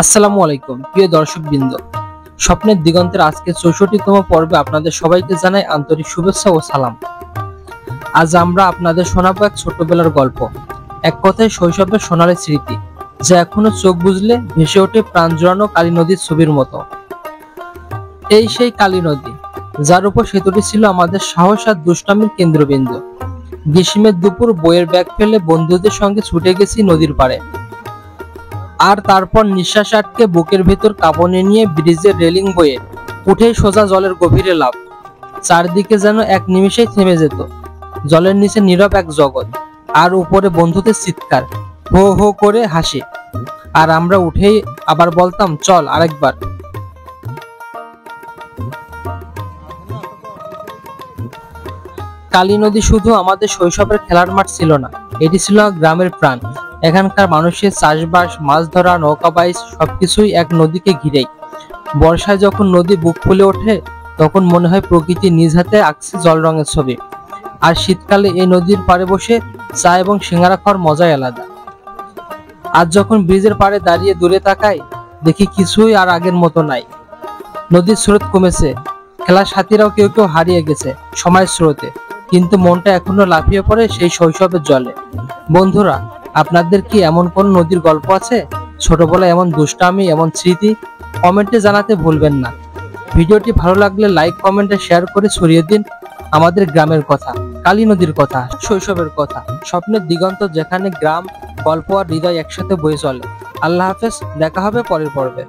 আসসালামু আলাইকুম প্রিয় দর্শকবৃন্দ, স্বপ্নের দিগন্তের আজকে ৬৪তম পর্বে আপনাদের সবাইকে জানাই আন্তরিক শুভেচ্ছা ও সালাম। আজ আমরা আপনাদের শোনাবো এক ছোটবেলার গল্প, এক কথায় শৈশবের সোনালী স্মৃতি, যা এখনো চোখ বুজলে ভেসে ওঠে প্রাণ জুড়ানো কালী নদীর ছবির মতো। এই সেই কালী নদী, যার উপর সেতুটি ছিল আমাদের সাহস আর দুষ্টামির কেন্দ্রবিন্দু। গ্রীষ্মের দুপুর বইয়ের ব্যাগ ফেলে বন্ধুদের সঙ্গে ছুটে গেছি নদীর পাড়ে, আর তারপর নিঃশ্বাস আটকে বুকের ভেতর কাঁপনে নিয়ে ব্রিজের রেলিং বয়ে উঠেই সোজা জলের গভীরে লাফ। চারদিকে যেন এক নিমিষেই থেমে যেত, জলের নিচে নীরব এক জগৎ, আর উপরে বন্ধুদের চিৎকার, হো হো করে হাসি। আর আমরা উঠেই আবার বলতাম, চল আরেকবার। কালী নদী শুধু আমাদের শৈশবের খেলার মাঠ ছিল না, এটি ছিল গ্রামের প্রাণ। এখানকার মানুষের চাষবাস, মাছ ধরা, নৌকাবাইজ সবকিছুই এক নদীকে ঘিরেই। বর্ষায় যখন নদী বুক ফুলে ওঠে, তখন মনে হয় প্রকৃতি নিজ হাতে আঁকছে জল রঙের ছবি। আর শীতকালে এই নদীর পাড়ে বসে চা এবং সিঙ্গারা খাওয়ার মজাই আলাদা। আজ যখন ব্রিজের পাড়ে দাঁড়িয়ে দূরে তাকাই, দেখি কিছুই আর আগের মতো নাই। নদীর স্রোত কমেছে, খেলার সাথীরাও কেউ কেউ হারিয়ে গেছে সময়ের স্রোতে, কিন্তু মনটা এখনো লাফিয়ে পড়ে সেই শৈশবের জলে। বন্ধুরা, আপনাদের কি এমন কোন নদীর গল্প আছে? ছোটবেলায় এমন দুষ্টামি, এমন স্মৃতি? কমেন্টে জানাতে ভুলবেন না। ভিডিওটি ভালো লাগলে লাইক, কমেন্টে শেয়ার করে ছড়িয়ে দিন আমাদের গ্রামের কথা, কালী নদীর কথা, শৈশবের কথা, স্বপ্নের দিগন্ত, যেখানে গ্রাম, গল্প আর হৃদয় একসাথে বয়ে চলে। আল্লাহ হাফেজ, দেখা হবে পরের পর্বে।